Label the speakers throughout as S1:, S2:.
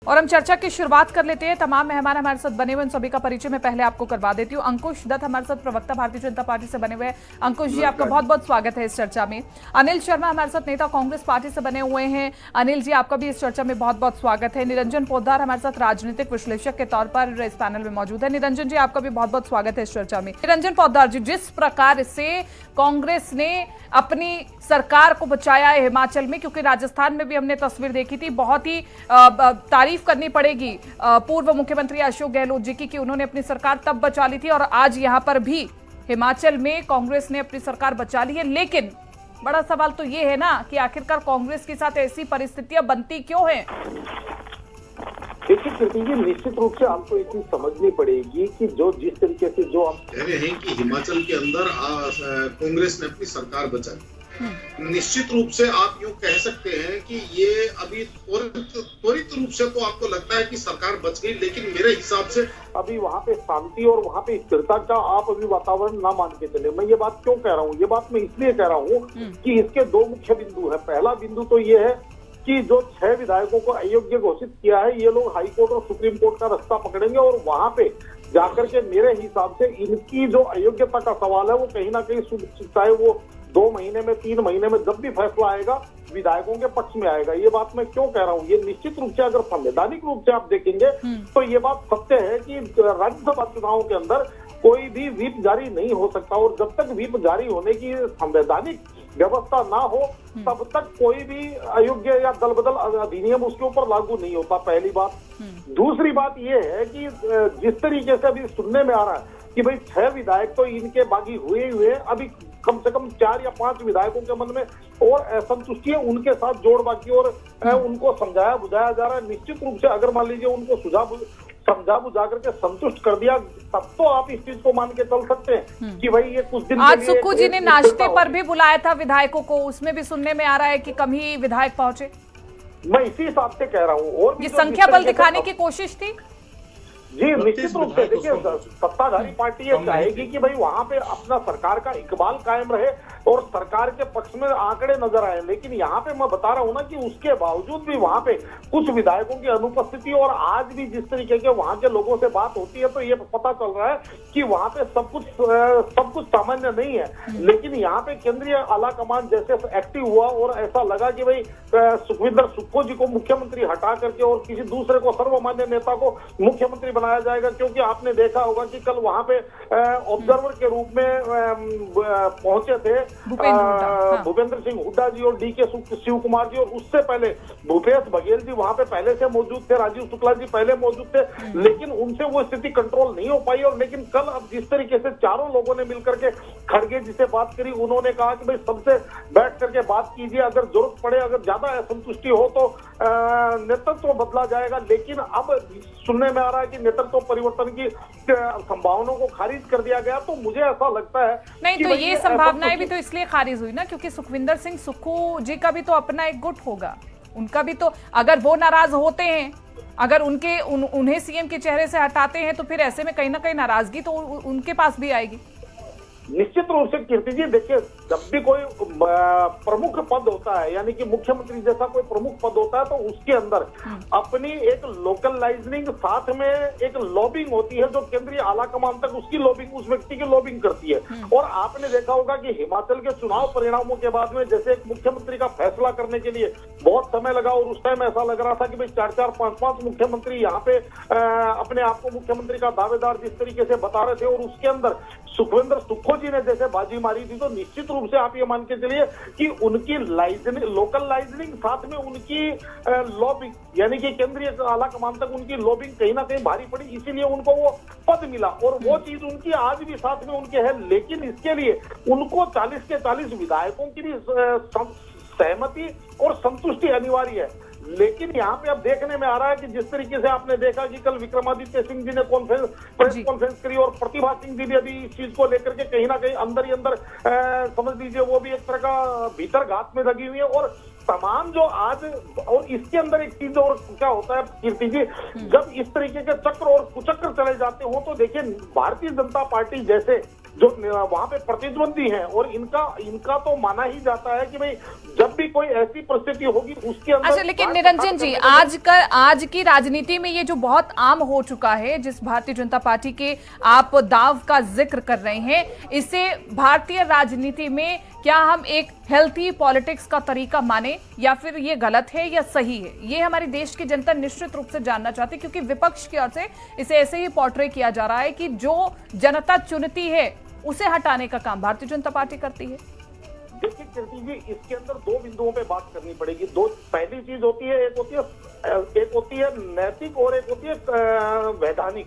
S1: और हम चर्चा की शुरुआत कर लेते हैं। तमाम मेहमान हमारे साथ बने हुए उन सभी का परिचय मैं पहले आपको करवा देती हूँ। अंकुश दत्त हमारे साथ प्रवक्ता भारतीय जनता पार्टी से बने हुए हैं। अंकुश जी, आपका बहुत बहुत स्वागत है इस चर्चा में। अनिल शर्मा हमारे साथ नेता कांग्रेस पार्टी से बने हुए हैं। अनिल जी, आपका भी इस चर्चा में बहुत बहुत स्वागत है। निरंजन पोद्दार हमारे साथ राजनीतिक विश्लेषक के तौर पर इस पैनल में मौजूद है। निरंजन जी, आपका भी बहुत बहुत स्वागत है इस चर्चा में। निरंजन पोद्दार जी, जिस प्रकार से कांग्रेस ने अपनी सरकार को बचाया है हिमाचल में, क्योंकि राजस्थान में भी हमने तस्वीर देखी थी, बहुत ही तारीफ करनी पड़ेगी पूर्व मुख्यमंत्री अशोक गहलोत जी की कि उन्होंने अपनी सरकार तब बचा ली थी और आज यहां पर भी हिमाचल में कांग्रेस ने अपनी सरकार बचा ली है। लेकिन बड़ा सवाल तो ये है ना कि आखिरकार कांग्रेस के साथ ऐसी परिस्थितियां बनती क्यों हैं?
S2: देखिए कृति जी, निश्चित रूप से आपको एक चीज समझनी पड़ेगी कि जिस तरीके से जो हम
S3: कह रहे हैं कि हिमाचल के अंदर कांग्रेस ने अपनी सरकार बचाई, निश्चित रूप से आप यूं कह सकते हैं कि ये अभी त्वरित रूप से तो आपको लगता है कि सरकार बच गई, लेकिन मेरे हिसाब से
S2: अभी वहाँ पे शांति और वहाँ पे स्थिरता का आप अभी वातावरण ना मान के चले। मैं ये बात क्यों कह रहा हूँ? ये बात मैं इसलिए कह रहा हूँ कि इसके दो मुख्य बिंदु है। पहला बिंदु तो ये है कि जो 6 विधायकों को अयोग्य घोषित किया है, ये लोग हाई कोर्ट और सुप्रीम कोर्ट का रास्ता पकड़ेंगे और वहां पे जाकर के मेरे हिसाब से इनकी जो अयोग्यता का सवाल है वो कहीं ना कहीं चाहे वो 2 महीने में 3 महीने में जब भी फैसला आएगा विधायकों के पक्ष में आएगा। ये बात मैं क्यों कह रहा हूँ? ये निश्चित रूप से अगर संवैधानिक रूप से आप देखेंगे तो ये बात सत्य है कि राज्यसभा चुनाव के अंदर कोई भी व्हिप जारी नहीं हो सकता और जब तक व्हिप जारी होने की संवैधानिक व्यवस्था ना हो तब तक कोई भी अयोग्य या दल बदल अधिनियम उसके ऊपर लागू नहीं होता। पहली बात। दूसरी बात यह है कि जिस तरीके से अभी सुनने में आ रहा है कि भाई 6 विधायक तो इनके बागी हुए अभी कम से कम 4 या 5 विधायकों के मन में और असंतुष्टि है, उनके साथ जोड़ बाकी और उनको समझाया बुझाया जा रहा है। निश्चित रूप से अगर मान लीजिए उनको समझा बुझा करके संतुष्ट कर दिया तब तो आप इस चीज को मान के चल सकते हैं कि भाई ये कुछ दिन
S1: आज सुक्खू जी ने नाश्ते पर भी बुलाया था विधायकों को, उसमें भी सुनने में आ रहा है कि कम ही विधायक पहुंचे।
S2: मैं इसी हिसाब से कह रहा हूँ। और
S1: ये संख्या बल दिखाने की कोशिश थी
S2: जी, निश्चित रूप से। देखिए सत्ताधारी पार्टी ये चाहेगी कि भाई वहां पे अपना सरकार का इकबाल कायम रहे और सरकार के पक्ष में आंकड़े नजर आए, लेकिन यहाँ पे मैं बता रहा हूँ ना कि उसके बावजूद भी वहां पे कुछ विधायकों की अनुपस्थिति और आज भी जिस तरीके के वहां के लोगों से बात होती है तो ये पता चल रहा है कि वहां पे सब कुछ सामान्य नहीं है। लेकिन यहाँ पे केंद्रीय आला कमान जैसे एक्टिव हुआ और ऐसा लगा कि भाई सुखविंदर सुक्खू जी को मुख्यमंत्री हटा करके और किसी दूसरे को सर्वमान्य नेता को मुख्यमंत्री बनाया जाएगा। क्योंकि आपने देखा होगा कि कल वहां पे ऑब्जर्वर के रूप में पहुंचे थे भूपेंद्र सिंह हुड्डा जी और डीके शिव कुमार जी, और उससे पहले भूपेश बघेल जी वहां पे पहले से मौजूद थे, राजीव शुक्ला जी पहले मौजूद थे, लेकिन उनसे वो स्थिति कंट्रोल नहीं हो पाई। और लेकिन कल अब जिस तरीके से चारों लोगों ने मिलकर के खड़गे जी से बात करी, उन्होंने कहा कि भाई सबसे बैठ करके बात कीजिए, अगर जरूरत पड़े, अगर ज्यादा असंतुष्टि हो तो नेतृत्व बदला जाएगा। लेकिन अब सुनने में आ रहा है कि नेतृत्व परिवर्तन की संभावनाओं को खारिज कर दिया गया। तो मुझे ऐसा लगता है
S1: नहीं, तो ये संभावनाएं भी तो इसलिए खारिज हुई ना क्योंकि सुखविंदर सिंह सुक्खू जी का भी तो अपना एक गुट होगा, उनका भी तो, अगर वो नाराज होते हैं, अगर उन्हें सीएम के चेहरे से हटाते हैं तो फिर ऐसे में कहीं ना कहीं नाराजगी तो उनके पास भी आएगी।
S2: निश्चित रूप से कीर्ति जी, देखिए जब भी कोई प्रमुख पद होता है यानी कि मुख्यमंत्री जैसा कोई प्रमुख पद होता है तो उसके अंदर अपनी एक लोकलाइजिंग साथ में एक लॉबिंग होती है जो केंद्रीय आला कमान तक उसकी लॉबिंग, उस व्यक्ति की लॉबिंग करती है। और आपने देखा होगा कि हिमाचल के चुनाव परिणामों के बाद में जैसे एक मुख्यमंत्री का फैसला करने के लिए बहुत समय लगा और उस टाइम ऐसा लग रहा था कि भाई 4-4, 5-5 मुख्यमंत्री यहाँ पे अपने आप को मुख्यमंत्री का दावेदार जिस तरीके से बता रहे थे और उसके अंदर सुखविंदर सुक्खू जी ने जैसे बाजी मारी थी, तो निश्चित रूप से आप ये मान के चलिए कि उनकी लोकल लाइजनिंग साथ में उनकी लॉबिंग यानी कि केंद्रीय आला कमान तक उनकी लॉबिंग कहीं ना कहीं भारी पड़ी, इसीलिए उनको वो पद मिला और वो चीज उनकी आज भी साथ में उनके है। लेकिन इसके लिए उनको 40 के 40 विधायकों की भी सहमति और संतुष्टि अनिवार्य है। लेकिन यहाँ पे अब देखने में आ रहा है कि जिस तरीके से आपने देखा कि कल विक्रमादित्य सिंह जी ने प्रेस कॉन्फ्रेंस करी और प्रतिभा सिंह जी भी अभी इस चीज को लेकर के कहीं ना कहीं अंदर ही अंदर समझ लीजिए वो भी एक तरह का भीतर घात में लगी हुई है। और तमाम जो आज और इसके अंदर एक चीज और क्या होता है कीर्ति जी, जब इस तरीके के चक्र और कुचक्र चले जाते हो तो देखिए भारतीय जनता पार्टी जैसे जो वहां पे प्रतिद्वंदी हैं, और इनका तो माना ही जाता है कि भाई जब भी कोई ऐसी परिस्थिति होगी उसके अंदर।
S1: अच्छा, लेकिन निरंजन जी, आज की राजनीति में ये जो बहुत आम हो चुका है, जिस भारतीय जनता पार्टी के आप दाव का जिक्र कर रहे हैं, इसे भारतीय राजनीति में क्या हम एक हेल्थी पॉलिटिक्स का तरीका माने, या फिर ये गलत है या सही है? ये हमारे देश की जनता निश्चित रूप से जानना चाहती है, क्योंकि विपक्ष की ओर से इसे ऐसे ही पोर्ट्रे किया जा रहा है कि जो जनता चुनती है उसे हटाने का काम भारतीय जनता पार्टी करती है।
S2: देखिए कीर्ति जी, इसके अंदर दो बिंदुओं पे बात करनी पड़ेगी। पहली चीज होती है, एक होती है नैतिक और एक होती है वैधानिक।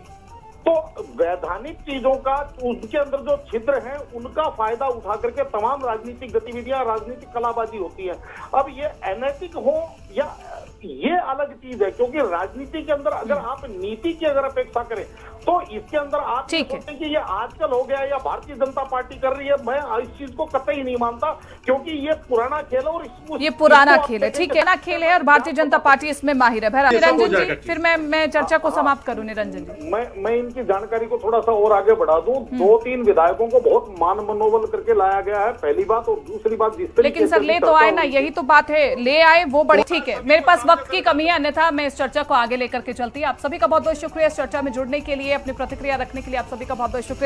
S2: तो वैधानिक चीजों का, उसके अंदर जो छिद्र हैं उनका फायदा उठा करके तमाम राजनीतिक गतिविधियां, राजनीतिक कलाबाजी होती है। अब ये अनैतिक हो या ये अलग चीज है, क्योंकि राजनीति के अंदर अगर आप नीति की अगर अपेक्षा करें तो इसके अंदर आप सोचते हैं कि ये आजकल हो गया या भारतीय जनता पार्टी कर रही है। मैं इस चीज को कतई नहीं मानता, क्योंकि ये पुराना खेल है और
S1: ये पुराना खेल है, ठीक है ना, खेल है और भारतीय जनता पार्टी इसमें माहिर है। निरंजन जी, फिर मैं चर्चा को समाप्त करूं। निरंजन जी,
S2: मैं इनकी जानकारी को थोड़ा सा और आगे बढ़ा दूं। 2-3 विधायकों को बहुत मान मनोबल करके लाया गया है, पहली बात। और दूसरी बात, जिस तरीके
S1: लेकिन सर ले तो आए ना, यही तो बात है, ले आए वो बड़ी ठीक है। मेरे पास वक्त की कमी है, अन्यथा मैं इस चर्चा को आगे लेकर के चलती। आप सभी का बहुत बहुत शुक्रिया इस चर्चा में जुड़ने के लिए, अपनी प्रतिक्रिया रखने के लिए आप सभी का बहुत बहुत शुक्रिया।